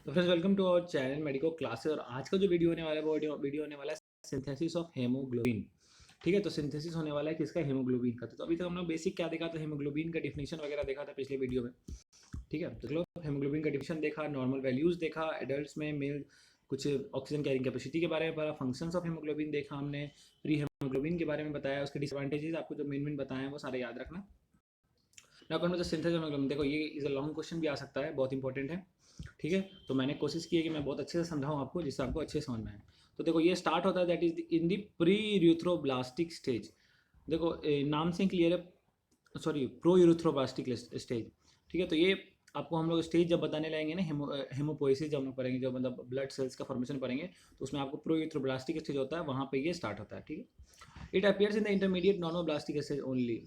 तो friends welcome to our channel Medico Classes. और आज का जो वीडियो होने वाला है वो वीडियो होने वाला है सिंथेसिस ऑफ हेमोग्लोबिन। ठीक है, तो सिंथेसिस होने वाला है किसका? हेमोग्लोबिन का। तो अभी तक हम लोग बेसिक क्या देखा था, हेमोग्लोबिन का डिफिनेशन वगैरह देखा था पिछले वीडियो में। ठीक है, तो चलो हेमोग्लोबिन का डिफिनेशन देखा, नॉर्मल वैल्यूज देखा, एडल्ट्स में मेल कुछ ऑक्सीजन कैरिंग कैपेसिटी के बारे में पढ़ा, फंक्शंस ऑफ हेमोग्लोबिन देखा हमने, प्री हेमोग्लोबिन के बारे में बताया, उसके डिसएडवांटेजेस आपको जो मेन बताए हैं वो सारे याद रखना। Now come to the synthesis of haemoglobin. देखो ये इज अ लॉन्ग क्वेश्चन भी आ सकता है, बहुत इंपॉर्टेंट है। ठीक है, तो मैंने कोशिश की है कि मैं बहुत अच्छे से समझाऊँ आपको, जिससे आपको अच्छे से समझ में आए। तो देखो ये स्टार्ट होता है that is in the pre erythroblastic stage. देखो नाम से क्लियर है, सॉरी प्रो यूरेथ्रोब्लास्टिक स्टेज। ठीक है, तो ये आपको हम लोग स्टेज जब बताने लगेंगे ना, हेमोपोइसिस जब हम लोग पढ़ेंगे, जब मतलब ब्लड सेल्स का फॉर्मेशन पढ़ेंगे, तो उसमें आपको प्रो यूरेथ्रोब्लास्टिक स्टेज होता है, वहाँ पे ये स्टार्ट होता है। ठीक है, it appears in the intermediate normoblastic stage only.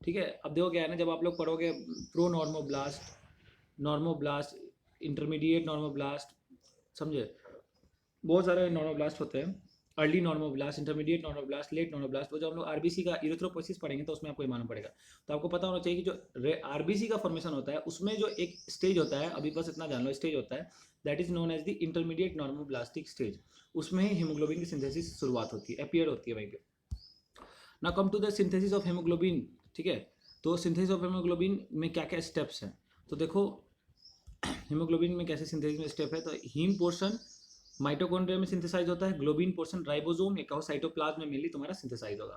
ठीक है, अब देखो क्या है ना, जब आप लोग पढ़ोगे प्रो नॉर्मोब्लास्ट, इंटरमीडिएट नॉर्मोब्लास्ट, समझे, बहुत सारे नॉर्मोब्लास्ट होते हैं। Early normoblast, intermediate normoblast, late normoblast. तो जब हम लोग आरबीसी का इरिथ्रोपोइसिस पढ़ेंगे तो उसमें आपको ये मालूम पड़ेगा। तो आपको पता होना चाहिए कि जो आरबीसी का फॉर्मेशन होता है उसमें जो एक स्टेज होता है, अभी बस इतना जान लो, स्टेज होता है that is known as the intermediate normoblastic stage. उसमें ही हीमोग्लोबिन की सिंथेसिस शुरुआत होती है, अपियर होती है वहीं पे। Now come to the synthesis of haemoglobin. ठीक है, तो सिंथेसिस ऑफ हेमोग्लोबिन में क्या क्या स्टेप्स हैं, तो देखो हेमोग्लोबिन में कैसे सिंथेसिस में स्टेप है। तो हीम पोर्शन माइटोकॉन्ड्रिया में सिंथेसाइज होता है, ग्लोबिन पोर्शन राइबोसोम एक और साइटोप्लाज्म में मेनली तुम्हारा सिंथेसाइज होगा।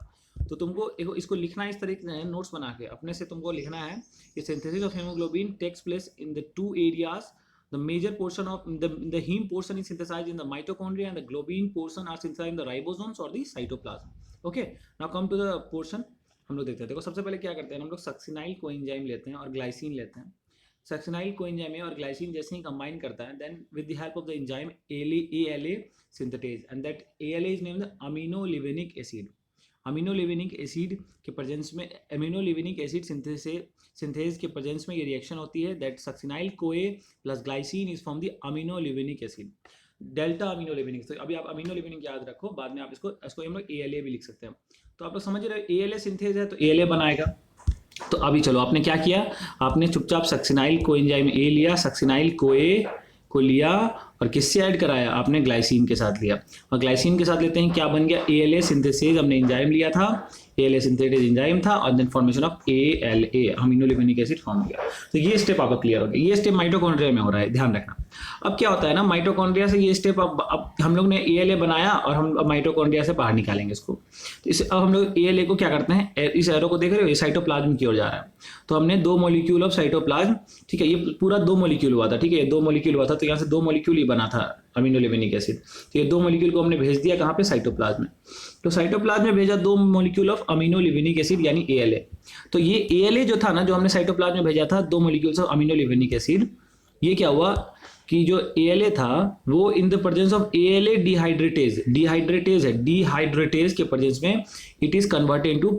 तो तुमको इसको लिखना है इस तरीके से, नोट्स बना के अपने से तुमको लिखना है कि synthesis of haemoglobin takes place in the two areas. The major portion of the heme portion is synthesized in the mitochondria and the globin portion are synthesized in the ribosomes or the cytoplasm. Okay, now come to the portion हम लोग देखते हैं। देखो सबसे पहले क्या करते हैं हम लोग, सक्सिनाइल कोएंजाइम लेते हैं और ग्लाइसिन लेते हैं। सक्सिनाइल कोएंजाइम और ग्लाइसिन जैसे ही कंबाइन करता है, then with the help of the enzyme ALA synthetase, and that ALA is named aminolevulinic acid. Aminolevulinic acid के प्रेजेंस में, अमीनोलिवेनिक एसिड सिंथेज के प्रेजेंस में ये रिएक्शन होती है, that succinyl CoA plus glycine is from the aminolevulinic acid, delta aminolevulinic. तो अभी आप अमीनोलिवेनिक याद रखो, बाद में आप इसको हम लोग ALA भी लिख सकते हैं। तो आप लोग समझ रहे हो ALA सिंथेज है तो ALA बनाएगा। तो अभी चलो आपने क्या किया, आपने चुपचाप सक्सिनाइल कोएंजाइम ए लिया, सक्सिनाइल कोए को लिया और किससे ऐड कराया, आपने ग्लाइसिन के साथ लिया। और ग्लाइसिन के साथ लेते हैं क्या बन गया, ALA सिंथेसेज, हमने एंजाइम लिया था, ALA सिंथेटेज एंजाइम था, और then formation of ALA aminolevulinic acid form हो गया। तो ये स्टेप आपका क्लियर हो गया, ये स्टेप माइटोकॉन्ड्रिया में हो रहा है, ध्यान रखना। अब क्या होता है ना, माइटोकॉन्ड्रिया से ये स्टेप अब हम लोग ने ALA बनाया और हम माइटोकॉन्ड्रिया से बाहर निकालेंगे इसको। तो इस अब हम लोग ALA को क्या करते हैं, इस एरो को देख रहे हो, ये साइटोप्लाज्म की ओर जा रहा है। तो हमने 2 मॉलिक्यूल ऑफ साइटोप्लाज्म, ठीक है, ये पूरा 2 मॉलिक्यूल हुआ था। ठीक है, 2 मॉलिक्यूल हुआ था, तो यहाँ से 2 मॉलिक्यूल ही बना था अमीनोलिवेनिक एसिड। तो ये 2 मॉलिक्यूल को हमने भेज दिया कहाँ पे, साइटोप्लाज्म में। तो साइटोप्लाज्म में भेजा 2 मॉलिक्यूल ऑफ अमीनोलिवेनिक एसिड यानी ALA। तो ये ALA जो था ना, जो हमने साइटोप्लाज्म में भेजा था 2 मॉलिक्यूल्स ऑफ अमीनोलिवेनिक एसिड, ये क्या हुआ कि जो ALA था वो इन द प्रेजेंस ऑफ ALA डिहाइड्रेटेज है, डिहाइड्रेटेज के प्रेजेंस में इट इज कन्वर्टेड इनटू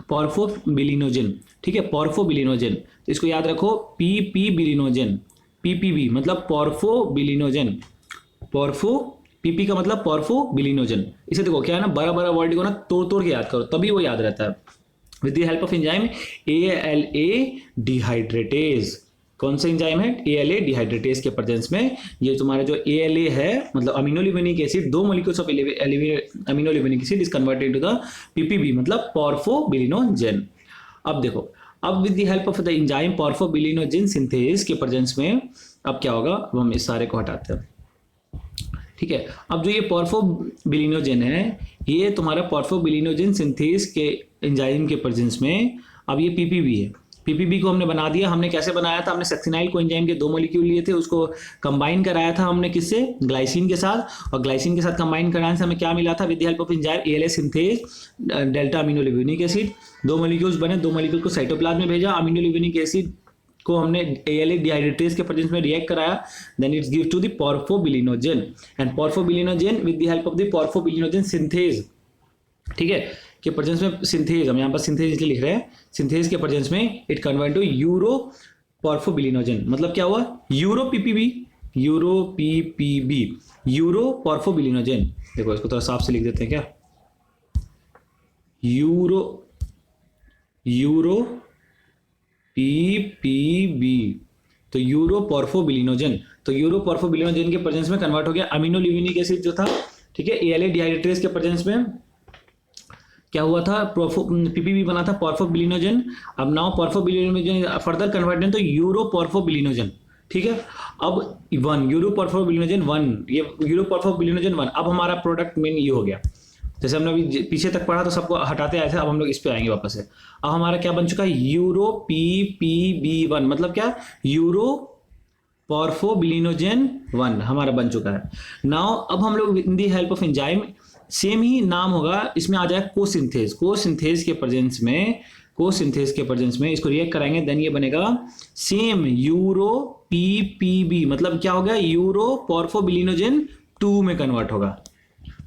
पॉर्फोबिलिनोजन। ठीक है, पॉर्फोबिलिनोजन, तो इसको याद रखो, PP बिलिनोजन, PPB मतलब पॉर्फोबिलिनोजन, पॉर्फो PP का मतलब पॉर्फोबिलिनोजन। इसे देखो क्या है ना, बड़ा बड़ा वर्ड को ना तोड़ तोड़ के याद करो, तभी वो याद रहता है। With the help of enzyme ALA डिहाइड्रेटेज, कौन सा एंजाइम है, ALA डिहाइड्रेटेज के प्रेजेंस में ये तुम्हारा जो ALA है मतलब aminolevulinic acid, 2 molecules of aminolevulinic acid is converted to the PPB मतलब पॉर्फोबिलिनोजन। अब देखो, अब with the help of the enzyme porphobilinogen synthase के प्रेजेंस में अब क्या होगा, अब हम इस सारे को हटाते हैं। ठीक है, अब जो ये पॉर्फोबिलिनोजन है, ये तुम्हारा पॉर्फोबिलिनोजन सिंथेज के एंजाइम के प्रेजेंस में अब ये PPB है। PPB को हमने बना दिया, हमने कैसे बनाया था, हमने सक्सिनाइल को एंजाइम के 2 मॉलिक्यूल लिए थे, उसको कंबाइन कराया था हमने किससे, ग्लाइसिन के साथ, और ग्लाइसिन के साथ कंबाइन कराने से हमें क्या मिला था, with the help of enzyme ALA synthase delta aminolevulinic acid, 2 molecules बने, 2 मॉलिक्यूल को साइटोप्लाज्म में भेजा, अमीनोलिवेनिक एसिड को हमने ALA डिहाइड्रेटेज के प्रेजेंस में रिएक्ट कराया, then its give to the porphobilinogen, and porphobilinogen with the help of the porphobilinogen synthase, ठीक है, के प्रेजेंस में सिंथेज, हम यहाँ पर सिंथेज इसलिए लिख रहे हैं, सिंथेज के प्रेजेंस में इट कन्वर्ट टू यूरो पॉर्फोबिलिनोजन। मतलब क्या हुआ, यूरो PPB, यूरो पॉर्फोबिलिनोजन। देखो इसको थोड़ा साफ से लिख देते हैं क्या, यूरो PPB। तो यूरोपोर्फोबिलिनोजन, तो यूरोपोर्फोबिलिनोजन के प्रेजेंस में कन्वर्ट हो गया अमीनोलिविनिक एसिड जो था, ठीक है, एएलए डिहाइड्रेटेज के प्रेजेंस में क्या हुआ था, पीपीबी बना था पोर्फोबिलिनोजन। अब नाउ पोर्फोबिलिनोजन फर्दर कन्वर्टेड तो यूरोपोर्फोबिलिनोजन, ठीक है। अब वन यूरोपोर्फोबिलिनोजन वन, ये यूरोपोर्फोबिलिनोजन वन, अब हमारा प्रोडक्ट मेन ये हो गया। जैसे हमने अभी पीछे तक पढ़ा तो सबको हटाते आए थे, अब हम लोग इस पे आएंगे वापस से। अब हमारा क्या बन चुका है, यूरो पी वन, मतलब क्या, यूरो पोर्फोबिलिनोजन वन हमारा बन चुका है। नाउ अब हम लोग in the help of enzyme, same ही नाम होगा, इसमें आ जाएगा कोसिंथेज, कोसिंथेज के प्रेजेंस में, कोसिंथेज के प्रेजेंस में इसको रिएक्ट कराएंगे, देन ये बनेगा सेम यूरो पीपीबी, मतलब क्या हो गया, यूरो पोर्फोबिलिनोजन 2 में कन्वर्ट होगा।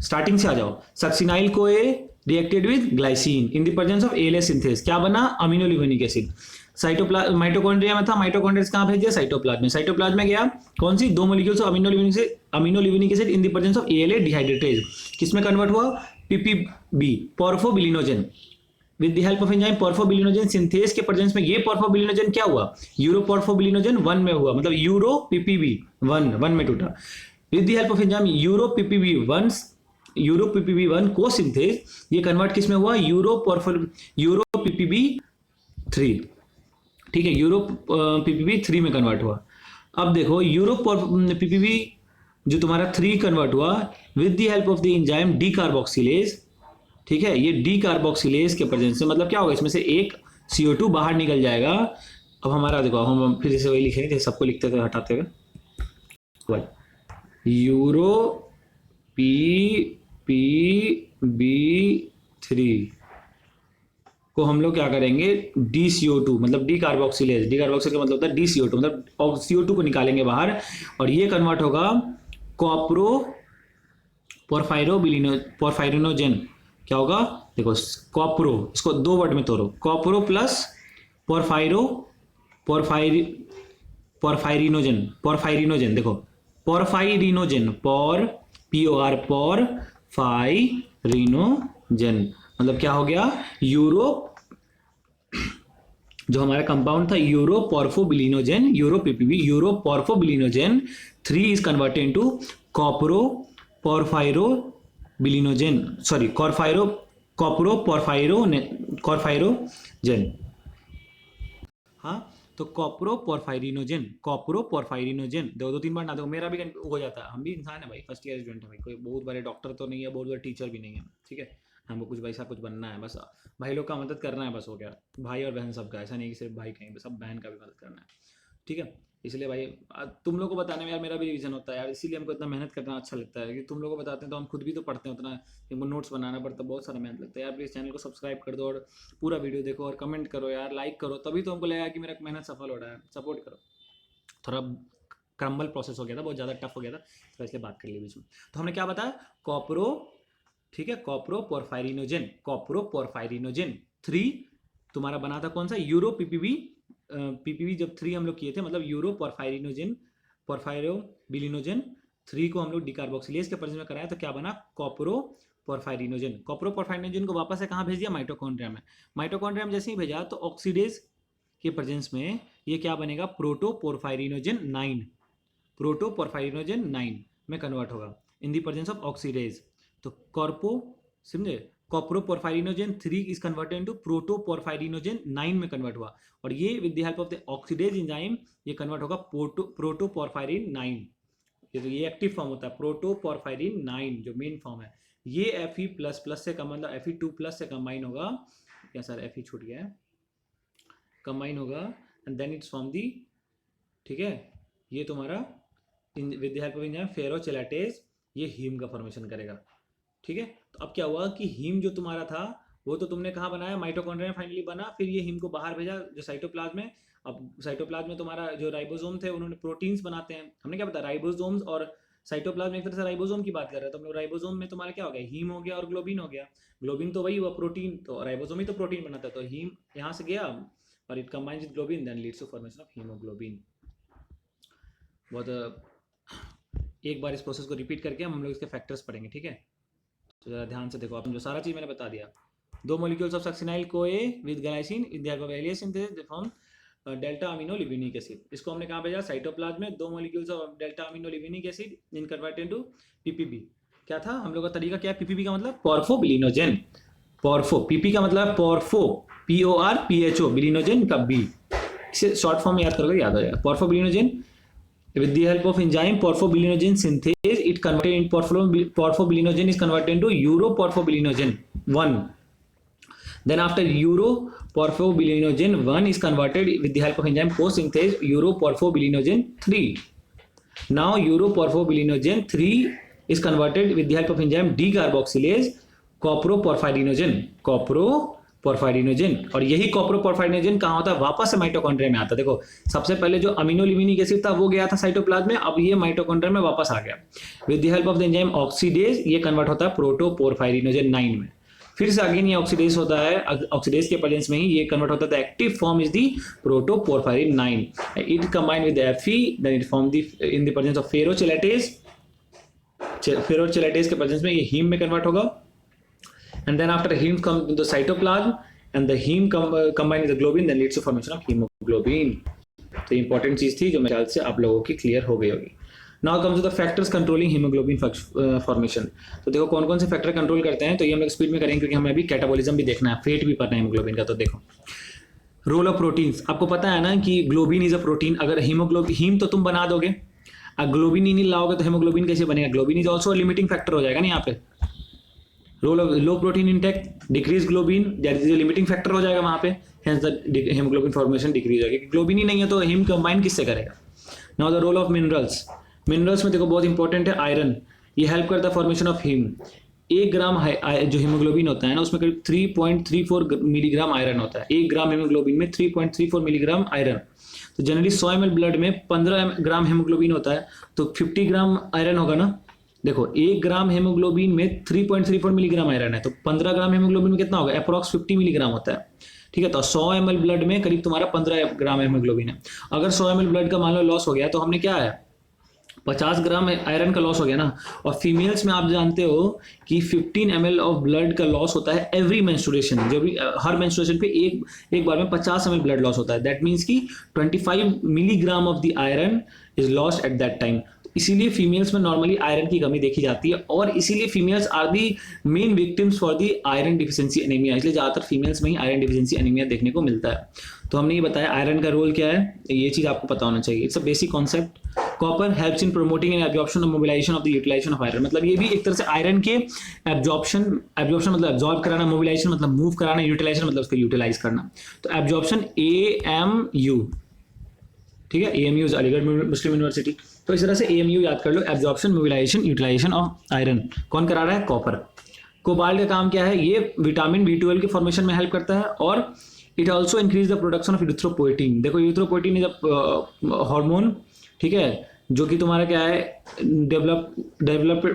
स्टार्टिंग से आ जाओ, succinyl co A reacted with glycine in the presence of ALA synthase, क्या बना, अमीनोलिविनिक एसिड। साइटोप्लाज्म माइटोकॉन्ड्रिया में था, माइटोकॉन्ड्रिया कहां भेज दिया, साइटोप्लाज्म में। साइटोप्लाज्म में गया कौन सी, दो molecules of aminolevulinic acid in the presence of ALA dehydratase, किसमें कन्वर्ट हुआ, PPB porphobilinogen with the help of enzyme porphobilinogen synthase के प्रेजेंस में। ये पोर्फोबिलिनोजन क्या हुआ, यूरोपोर्फोबिलिनोजन 1 में हुआ, मतलब यूरो पीपीबी 1 में टूटा। With the help of enzyme euro PPB 1 को सिंथेज, ये कन्वर्ट किस में हुआ, यूरो पीपीबी 3, ठीक है, यूरो पीपीबी 3 में कन्वर्ट हुआ। अब देखो यूरो पीपीबी जो तुम्हारा 3 कन्वर्ट हुआ with the help of the enzyme D carboxylase, ठीक है, ये डी कार्बोक्सिलेज के प्रेजेंस में, मतलब क्या होगा, इसमें से एक CO2 बाहर निकल जाएगा। अब हमारा देखो, हम फिर से वही लिखेंगे जैसे सबको लिखते थे हटाते हुए, यूरो पीपीबी3 को हम लोग क्या करेंगे, DCO2 मतलब डी कार्बोक्सिलेज, डी कार्बोक्सिल का मतलब होता है DCO2, मतलब CO2 को निकालेंगे बाहर, और ये कन्वर्ट होगा कॉप्रो पोर्फायरिनोजन, क्या होगा, देखो कॉप्रो, इसको 2 वर्ड में तोड़ो, कॉप्रो प्लस पोर्फायरिनोजन, देखो पोर्फायरिनोजन, पोर्फायरिनोजन, मतलब क्या हो गया, यूरो, जो हमारा कंपाउंड था यूरोपोर्फोबिलिनोजन, यूरोपोर्फोबिलिनोजन 3 इज कन्वर्टेड इनटू कॉप्रो पोर्फायरोबिलिनोजन, सॉरी कॉप्रोपोर्फायरोजन, हाँ, तो कॉप्रोपोर्फायरिनोजन, दो 3 बार ना देखो, मेरा भी हो जाता है, हम भी इंसान है भाई, फर्स्ट ईयर स्टूडेंट है भाई, कोई बहुत बड़े डॉक्टर तो नहीं है, बहुत बड़े टीचर भी नहीं है, ठीक है, हमको कुछ वैसा कुछ बनना है, बस भाई लोग का मदद करना है, बस हो गया, भाई और बहन सबका, ऐसा नहीं कि सिर्फ भाई कहीं, सब बहन का भी मदद करना है, ठीक है। इसलिए भाई तुम लोग को बताने में यार मेरा भी रिवीजन होता है यार, इसीलिए हमको इतना मेहनत करना अच्छा लगता है कि तुम लोग को बताते हैं तो हम खुद भी तो पढ़ते हैं उतना, हमको नोट्स बनाना पड़ता है, बहुत सारा मेहनत लगता है यार। प्लीज़ चैनल को सब्सक्राइब कर दो और पूरा वीडियो देखो और कमेंट करो यार, लाइक करो, तभी तो हमको लगेगा कि मेरा मेहनत सफल हो रहा है, सपोर्ट करो। थोड़ा क्रम्बल प्रोसेस हो गया था, बहुत ज़्यादा टफ हो गया था, तो इसलिए बात कर ली बीच में। तो हमने क्या बताया, कॉप्रो, ठीक है, कॉप्रोपोर्फायरिनोजन 3 तुम्हारा बना था कौन सा, यूरो पीपीबी जब 3 हम लोग किए थे, मतलब यूरो पोर्फायरोबिलिनोजन 3 को हम लोग डिकार्बोक्सिलेज के प्रेजेंस में कराया, तो क्या बना, कॉप्रोपोर्फायरिनोजन को वापस से कहाँ भेज दिया, माइटोकॉन्ड्रिया में। माइटोकॉन्ड्रिया में जैसे ही भेजा तो ऑक्सीडेज के प्रेजेंस में ये क्या बनेगा, प्रोटोपोर्फायरिनोजन 9 में कन्वर्ट होगा इन दी प्रेजेंस ऑफ ऑक्सीडेज। तो समझे, कॉप्रोपोर्फायरिनोजन 3 इज कन्वर्टेड इनटू प्रोटोपोर्फायरिनोजन 9 में कन्वर्ट हुआ, और ये with the help of the oxidase enzyme ये कन्वर्ट होगा प्रोटोपोर्फायरिन 9। ये एक्टिव फॉर्म होता है प्रोटोपोर्फायरिन 9, जो मेन फॉर्म है। ये Fe++ से कम, मतलब Fe2+ से कंबाइन होगा, या सर Fe छूट गया है, कंबाइन होगा, and then its form the, ठीक है, ये तुम्हारा with the help of enzyme ferrochelatase ये हीम का फॉर्मेशन करेगा, ठीक है। तो अब क्या हुआ कि हीम जो तुम्हारा था वो तो तुमने कहाँ बनाया, माइटोकॉन्ड्रिया में फाइनली बना, फिर ये हीम को बाहर भेजा जो साइटोप्लाज्म में। अब साइटोप्लाज्म में तुम्हारा जो राइबोसोम थे उन्होंने प्रोटीन्स बनाते हैं, हमने क्या बताया, राइबोसोम्स और साइटोप्लाज्म एक तरह से राइबोसोम की बात कर रहे हैं, तो हम लोग राइबोसोम में तुम्हारा क्या हो गया, हीम हो गया और ग्लोबिन हो गया। ग्लोबिन तो वही हुआ प्रोटीन, तो राइबोसोम ही तो प्रोटीन बनाता है, तो हीम यहाँ से गया और it combines with globin, then leads to formation of haemoglobin. बहुत एक बार इस प्रोसेस को रिपीट करके हम लोग इसके फैक्टर्स पढ़ेंगे, ठीक है। तो जरा ध्यान से देखो, आपने जो सारा चीज मैंने बता दिया, 2 molecules of succinyl co A with glycine in the help of ALAS synthesis they form delta amino levulinic acid, इसको हमने कहाँ भेजा, साइटोप्लाज्म में 2 molecules of delta amino levulinic acid in converted into PPB. क्या था हम लोग का तरीका, क्या है पीपीबी का मतलब, पोर्फोबिलिनोजेन। पोर्फो, पीपी का मतलब पोर्फो, PORPHO, बिलिनोजेन का बी, इसे शॉर्ट फॉर्म में याद करोगे याद हो जाएगा। पोर्फोबिलिनोजेन with the help of enzyme porphobilinogen synthase it converted in porphobilinogen is converted into uroporphobilinogen 1. Then after uroporphobilinogen 1 is converted with the help of enzyme co-synthase uroporphobilinogen 3. Now uroporphobilinogen 3 is converted with the help of enzyme decarboxylase coproporphyrinogen और यही कोप्रोपोरफाइरिनोजेन कहाँ होता है, वापस से mitochondria में आता है। देखो सबसे पहले जो अमीनो लिविनिक एसिड था वो गया था साइटोप्लाज्म में, अब ये माइटोकॉन्ड्रिया में वापस आ गया। With the help of the enzyme oxidase ये कन्वर्ट होता है प्रोटोपोरफाइरिनोजेन 9 में। फिर से अगेन ये ऑक्सीडेज होता है, ऑक्सीडेज के प्रेजेंस में ही ये कन्वर्ट होता है, active form is the protoporphyrin 9। It combine with Fe, then it form the in the presence of ferrochelatase के प्रेजेंस में ये हीम में कन्वर्ट होगा। And then after the heme comes to the cytoplasm and the heme combine with the globin, then leads to formation of hemoglobin. तो important चीज थी जो मेरे ख्याल से आप लोगों की क्लियर हो गई होगी। Now comes to the factors controlling hemoglobin formation. तो देखो कौन कौन से फैक्टर कंट्रोल करते हैं, तो ये हम लोग स्पीड में करेंगे क्योंकि हमें अभी कैटाबॉलिज्म भी देखना है, फेट भी पढ़ना है हेमोग्लोबिन का। तो देखो रोल ऑफ प्रोटीन्स, आपको पता है ना कि ग्लोबिन इज अ प्रोटीन। अगर हीम तो तुम बना दोगे, अगर ग्लोबिन ही नहीं लाओगे तो हेमोग्लोबिन कैसे बनेगा। Globin is also limiting factor हो जाएगा ना यहाँ पे। Role of low protein intake, decrease globin, that is limiting factor हो जाएगा वहां पे, hence the haemoglobin formation decrease होगी। ग्लोबिन ही नहीं है तो हीम कंबाइन किससे करेगा। Now the role of minerals, minerals में देखो बहुत इंपॉर्टेंट है आयरन, ये हेल्प करता है फॉर्मेशन ऑफ हीम। 1 ग्राम जो हीमोग्लोबिन होता है ना उसमें करीब 3.34 मिलीग्राम आयरन होता है। 1 ग्राम हीमोग्लोबिन में 3.34 मिलीग्राम आयरन। तो जनरली 100 ml ब्लड में 15 ग्राम हीमोग्लोबिन होता है, तो 50 ग्राम आयरन होगा ना। देखो 1 ग्राम हेमोग्लोबिन में 3.34 मिलीग्राम आयरन है, तो 15 ग्राम हेमोग्लोबिन में कितना होगा, अप्रॉक्स 50 मिलीग्राम होता है। ठीक है, तो 100 ml ब्लड में करीब तुम्हारा 15 ग्राम हेमोग्लोबिन है। अगर 100 ml ब्लड का मान लो लॉस हो गया तो हमने क्या है 50 ग्राम आयरन का लॉस हो गया ना। और फीमेल्स में आप जानते हो कि 15 ml ऑफ ब्लड का लॉस होता है एवरी मेंस्ट्रुएशन, जो भी हर मेंस्ट्रुएशन पे एक बार में 50 ml ब्लड लॉस होता है। दैट मीन्स कि 25 milligram of the iron is lost at that time. इसीलिए फीमेल्स में नॉर्मली आयरन की कमी देखी जाती है, और इसीलिए females are the main victims for the iron deficiency anaemia. इसलिए ज़्यादातर फीमेल्स में ही आयरन डिफिशिएंसी एनीमिया देखने को मिलता है। तो हमने ये बताया आयरन का रोल क्या है, ये चीज़ आपको पता होना चाहिए। It's a basic concept. Copper helps in promoting and absorption और mobilization of the utilization of iron. मतलब ये भी एक तरह से आयरन के एब्जॉर्प्शन मतलब एब्जॉर्ब कराना, मोबिलाइजेशन मतलब मूव कराना, यूटिलाइजेशन मतलब उसको यूटिलाइज करना। तो एब्जॉर्प्शन AMU, ठीक है, AMU अलीगढ़ मुस्लिम यूनिवर्सिटी। तो इस तरह से AMU याद कर लो, absorption, mobilization, utilization of iron. कौन करा रहा है, कॉपर। कोबाल्ट का काम क्या है, ये विटामिन B12 के फॉर्मेशन में हेल्प करता है, और it also increase the production of erythropoietin. देखो यूथ्रोपोइटीन इज हार्मोन, ठीक है, जो कि तुम्हारा क्या है डेवलपमेंट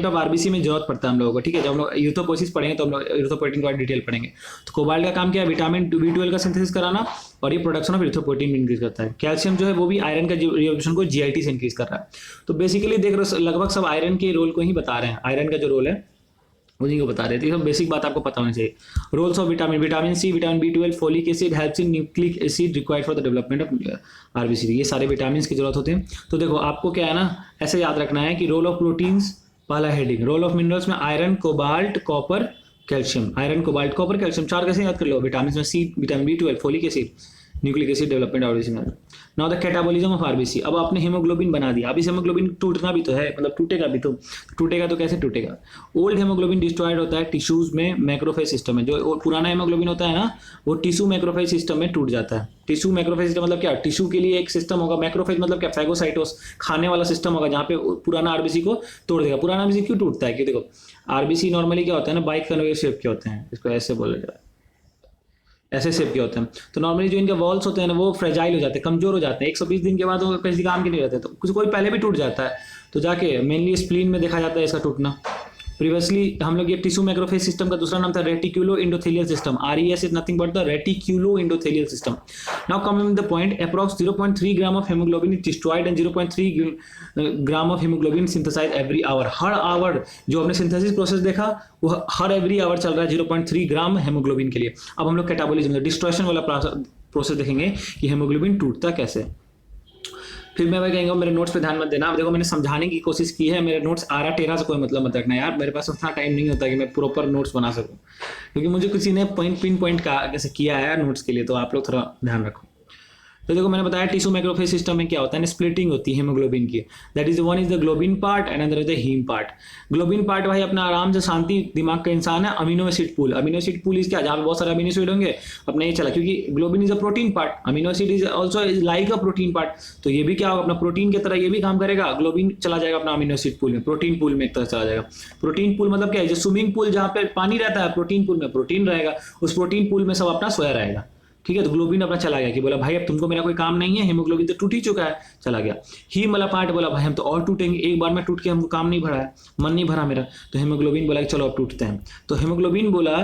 ऑफ आरबीसी में जरूरत पड़ता है हम लोगों को। ठीक है, जब हम लोग यूथ्रोपोसिस पढ़ेंगे तो हम लोग यूथ्रोपोइटीन के बाद डिटेल पढ़ेंगे। तो कोबाल्ट का काम क्या है, विटामिन B12 का सिंथेसिस कराना, और ये प्रोडक्शन ऑफ यूथ्रोपोइटीन में इंक्रीज करता है। कैल्शियम जो है वो भी आयरन का रिएब्जॉर्प्शन को GIT से इंक्रीज कर रहा है। तो बेसिकली देख रहे हो लगभग सब आयरन के रोल को ही बता रहे हैं, आयरन का जो रोल है उन्हीं को बता रहे थे। सब बेसिक बात आपको पता होनी चाहिए। Roles of vitamin C, vitamin B12, folic acid helps in nucleic acid required for the development of RBC. ये सारे विटामिन की जरूरत होते हैं। तो देखो आपको क्या है ना, ऐसे याद रखना है कि रोल ऑफ प्रोटीन्स पहला हेडिंग, रोल ऑफ मिनरल्स में iron, cobalt, copper, calcium. Iron, cobalt, copper, calcium, 4 कैसे याद कर लो। विटामिन में C, vitamin B12, folic acid, nucleic acid development RBC में। Now the catabolism of RBC. अब आपने हेमोग्लोबिन बना दिया, अब इस हेमोग्लोबिन टूटना भी तो है, मतलब टूटेगा भी तो टूटेगा तो कैसे टूटेगा। ओल्ड हेमोग्लोबिन डिस्ट्रॉयड होता है टिश्यूज में, मैक्रोफेज सिस्टम में। जो पुराना हेमोग्लोबिन होता है ना वो टिश्यू मैक्रोफेज सिस्टम में टूट जाता है। टिश्यू मैक्रोफेज सिस्टम मतलब क्या, टिश्यू के लिए एक सिस्टम होगा, मैक्रोफेज मतलब क्या, फैगोसाइटोस, खाने वाला सिस्टम होगा जहाँ पे पुराना आरबीसी को तोड़ देगा। पुराना आरबीसी क्यों टूटता है, कि देखो आरबीसी नॉर्मली क्या होता है ना, बाइक कन्वेयर शेप के होते हैं, इसको ऐसे बोला जाता है, ऐसे शेप के होते हैं। तो नॉर्मली जो इनके वॉल्स होते हैं ना वो फ्रेजाइल हो जाते हैं, कमजोर हो जाते हैं। 120 दिन के बाद वो किसी काम के नहीं रहते, तो कोई पहले भी टूट जाता है। तो जाके मेनली स्प्लीन में देखा जाता है इसका टूटना। प्रीवियसली हम लोग ये टिश्यू मैक्रोफेज सिस्टम का दूसरा नाम था reticuloendothelial system. RES is nothing but the reticuloendothelial system. Now coming the point, approx 0.3 gram of haemoglobin is destroyed and 0.3 gram of haemoglobin synthesize every hour. हर hour जो हमने synthesis process देखा वो हर every hour चल रहा है 0.3 ग्राम haemoglobin के लिए। अब हम लोग कैटाबॉलिज्म डिस्ट्रॉयशन वाला प्रोसेस देखेंगे कि हेमोग्लोबिन टूटता कैसे। फिर मैं वही कहेंगे मेरे नोट्स पे ध्यान मत देना। अब देखो मैंने समझाने की कोशिश की है, मेरे नोट्स 13 से कोई मतलब मत रखना यार, मेरे पास उतना टाइम नहीं होता कि मैं प्रॉपर नोट्स बना सकूं, क्योंकि मुझे किसी ने पिन पॉइंट का कैसे किया है नोट्स के लिए, तो आप लोग थोड़ा ध्यान रखो। तो देखो मैंने बताया टिश्यू मैक्रोफेज सिस्टम में क्या होता है, स्प्लिटिंग होती है हेमोग्लोबिन की। That is one is the globin part and other is the haem part. Globin part भाई अपना आराम से शांति दिमाग का इंसान है। Amino acid pool, amino acid pool is क्या, जहाँ पे बहुत सारे अमीनो एसिड होंगे अपने ये चला, क्योंकि globin is a protein part, amino acid is also is like a protein part, तो ये भी क्या होगा अपना प्रोटीन की तरह ये भी काम करेगा। ग्लोबिन चला जाएगा अपना अमीनो एसिड पूल में, प्रोटीन पूल में एक तरह चला जाएगा। प्रोटीन पूल मतलब क्या है, जो स्विमिंग पूल जहाँ पे पानी रहता है, प्रोटीन पूल में प्रोटीन रहेगा, उस प्रोटीन पूल में सब अपना सोया रहेगा। ठीक है, तो ग्लोबिन अपना चला गया कि बोला भाई अब तुमको मेरा कोई काम नहीं है, हेमोग्लोबिन तो टूट ही चुका है, चला गया। हीम वाला पार्ट बोला भाई हम तो और टूटेंगे, एक बार में टूट के हमको काम नहीं भरा है, मन नहीं भरा मेरा, तो हेमोग्लोबिन बोला कि चलो अब टूटते हैं। तो हेमोग्लोबिन बोला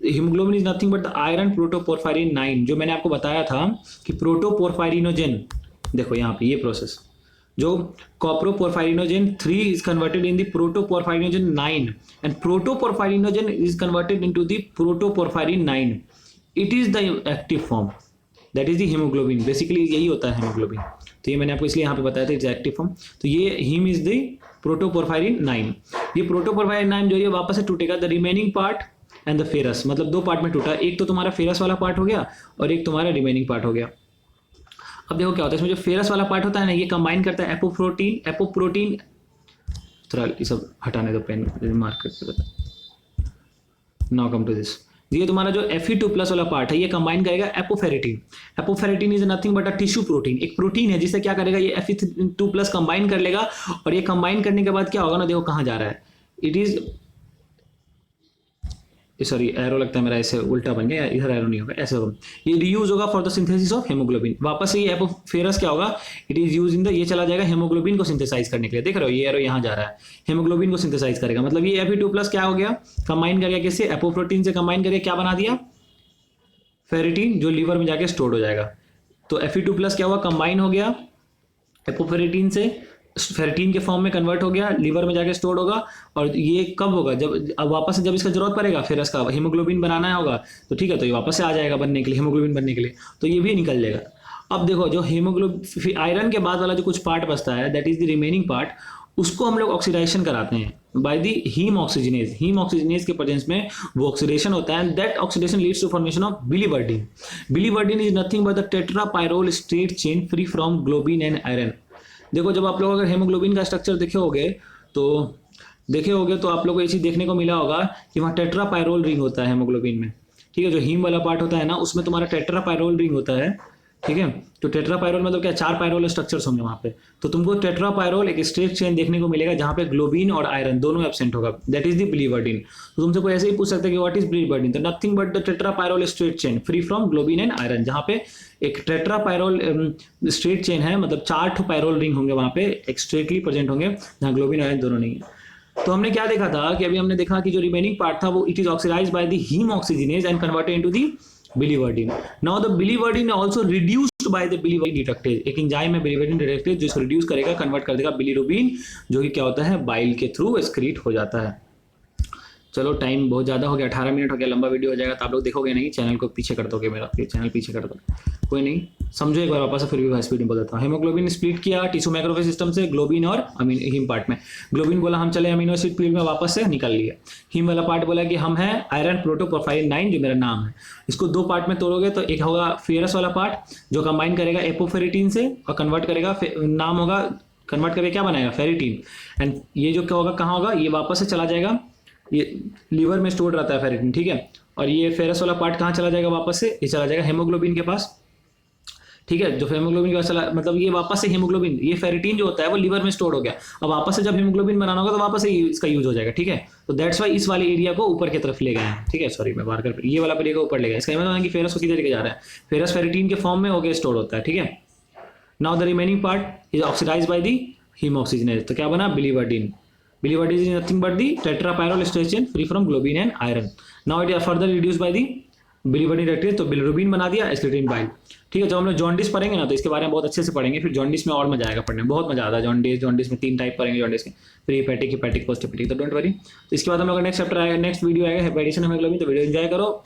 haemoglobin is nothing but the iron protoporphyrin 9, जो मैंने आपको बताया था कि प्रोटोपोरफायरिनोजेन, देखो यहाँ पे ये प्रोसेस, जो कॉप्रोपोरफायरिनोजेन 3 is converted in the protoporphyrin 9 and protoporphyrin is converted into the protoporphyrin 9. It is the active form, that is the hemoglobin, basically यही होता है हेमोग्लोबिन। तो ये मैंने आपको इसलिए यहाँ पे बताया था इट्स एक्टिव फॉर्म। तो ये हीम इज द प्रोटोपोरफायरिन 9। ये प्रोटोपोरफायरिन 9 जो ये वापस से टूटेगा, the remaining part and the ferrous, मतलब दो पार्ट में टूटा, एक तो तुम्हारा फेरस वाला पार्ट हो गया और एक तुम्हारा रिमेनिंग पार्ट हो गया। अब देखो क्या होता है इसमें, जो फेरस वाला पार्ट होता है ना, ये कंबाइन करता है एपोप्रोटीन, थोड़ा ये सब हटाने दो पेन मार्क करके बता। नाउ कम टू दिस, ये तुम्हारा जो Fe2+ वाला पार्ट है ये कंबाइन करेगा एपोफेरेटिन। एपोफेरेटिन is nothing but a tissue protein, एक प्रोटीन है जिसे क्या करेगा ये Fe2+ कंबाइन कर लेगा, और ये कंबाइन करने के बाद क्या होगा ना, देखो कहाँ जा रहा है, इट इज सॉरी एरो लगता है मेरा ऐसे उल्टा बन गया, इधर एरो नहीं होगा, ऐसे होगा, ये रीयूज होगा for the synthesis of haemoglobin. वापस से ये एपोफेरस क्या होगा, it is use in the, ये चला जाएगा हेमोग्लोबिन को सिंथेसाइज करने के लिए। देख रहे हो ये एरो यहाँ जा रहा है, हेमोग्लोबिन को सिंथेसाइज करेगा, मतलब ये Fe2+ क्या हो गया, कंबाइन कर गया किससे, एपोप्रोटीन से कंबाइन करके क्या बना दिया, फेरेटिन, जो लीवर में जाके स्टोर हो जाएगा। तो Fe2+ क्या हुआ, कंबाइन हो गया एपोफेरेटिन से, फेरेटिन के फॉर्म में कन्वर्ट हो गया, लीवर में जाके स्टोर होगा, और ये कब होगा, जब अब वापस से जब इसका जरूरत पड़ेगा, फिर इसका हीमोग्लोबिन बनाना होगा, तो ठीक है, तो ये वापस से आ जाएगा बनने के लिए, हीमोग्लोबिन बनने के लिए, तो ये भी निकल जाएगा। अब देखो जो हीमोग्लोबिन आयरन के बाद वाला जो कुछ पार्ट बचता है, that is the remaining part, उसको हम लोग ऑक्सीडाइजेशन कराते हैं by the haem oxygenase. Haem oxygenase के प्रेजेंस में वो ऑक्सीडेशन होता है, that oxidation leads to formation of biliverdin. Biliverdin is nothing but the tetrapyrrole straight chain free from globin and iron. देखो जब आप लोग अगर हेमोग्लोबिन का स्ट्रक्चर देखे होगे तो आप लोग को ये चीज़ देखने को मिला होगा कि वहाँ टेट्रापायरोल रिंग होता है हेमोग्लोबिन में। ठीक है, जो हीम वाला पार्ट होता है ना, उसमें तुम्हारा टेट्रापायरोल रिंग होता है। ठीक है, तो टेट्रापायरोल मतलब क्या, 4 पायरोल स्ट्रक्चर्स होंगे वहाँ पे, तो तुमको टेट्रापायरोल एक स्ट्रेट चेन देखने को मिलेगा जहाँ पे ग्लोबिन और आयरन दोनों एब्सेंट होगा, दैट इज द बिलीवर्डिन। तो तुमसे कोई ऐसे ही पूछ सकते हैं कि व्हाट इज बिलीवर्डिन, तो nothing but the tetrapyrrole straight chain free from globin and iron, जहाँ पे एक टेट्रापायरोल स्ट्रेट चेन है, मतलब 4 पायरोल रिंग होंगे वहाँ पे एक्स्ट्रेटली प्रेजेंट होंगे, जहाँ ग्लोबिन और आयरन दोनों नहीं है। तो हमने क्या देखा था कि अभी हमने देखा कि जो रिमेनिंग पार्ट था वो it is oxidised by the haem oxygenase and converted into the biliverdin. Now the biliverdin also reduced by the biliverdin detectase, एक एंजाइम है बिलीवर्डिन डिटेक्टेज जो इसको रिड्यूस करेगा, कन्वर्ट कर देगा बिलीरुबिन, जो कि क्या होता है बाइल के थ्रू एक्सक्रीट हो जाता है। चलो टाइम बहुत ज़्यादा हो गया, 18 मिनट हो गया, लंबा वीडियो हो जाएगा, तो आप लोग देखोगे नहीं, चैनल को पीछे कर दोगे, मेरा चैनल पीछे कर दो, कोई नहीं, समझो एक बार वापस फिर भी स्पीड में बताता हूँ। हेमोग्लोबिन स्प्लिट किया टिश्यू मैक्रोफेज सिस्टम से ग्लोबिन और हीम पार्ट में। ग्लोबिन बोला हम चले अमीनो एसिड पूल में, वापस से निकाल लिया। हीम वाला पार्ट बोला कि हम हैं आयरन प्रोटोपोरफायरिन 9 जो मेरा नाम है, इसको 2 पार्ट में तोड़ोगे तो एक होगा फेरस वाला पार्ट जो कंबाइन करेगा एपोफेरेटिन से और कन्वर्ट करेगा, नाम होगा कन्वर्ट करके क्या बनाएगा फेरेटिन, एंड ये जो क्या होगा कहाँ होगा, ये वापस से चला जाएगा, ये लीवर में स्टोर रहता है फेरेटिन। ठीक है, और ये फेरस वाला पार्ट कहाँ चला जाएगा, वापस से ये चला जाएगा हेमोग्लोबिन के पास। ठीक है, जो हेमोग्लोबिन के पास चला, मतलब ये वापस से हेमोग्लोबिन, ये फेरेटिन जो होता है वो लीवर में स्टोर हो गया, अब वापस से जब हेमोग्लोबिन बनाना होगा तो वापस से इसका यूज हो जाएगा। ठीक है, तो दैट्स वाई इस वाले एरिया को ऊपर की तरफ ले गए हैं। ठीक है, सॉरी मैं बाहर कर, ये वाला एरिया को ऊपर ले गया, इसका मतलब है कि फेरस को किधर लेके जा रहा है, फेरस फेरेटिन के फॉर्म में होकर स्टोर होता है। ठीक है, now the remaining part is oxidised by the haem oxygenase, तो क्या बना biliverdin. Biliverdin is nothing but the tetrapyrrole straight chain free from globin and iron. Now it is further reduced by the biliverdin reactase, तो bilirubin बना दिया एस्केटिन bile. ठीक है, जब हम लोग जॉन्डिस पढ़ेंगे ना तो इसके बारे में बहुत अच्छे से पढ़ेंगे, फिर जॉन्डिस में और मजा आएगा पढ़ने में, बहुत मजा आता है जॉन्डिस में 3 टाइप पढ़ेंगे जॉन्डिस के, pre hepatic, hepatic, post hepatic, तो डोंट वरी। तो इसके बाद हम लोग नेक्स्ट चैप्टर आएगा, नेक्स्ट वीडियो आएगा हेपेटिशन हेमोग्लोबिन, तो वीडियो एंजॉय करो।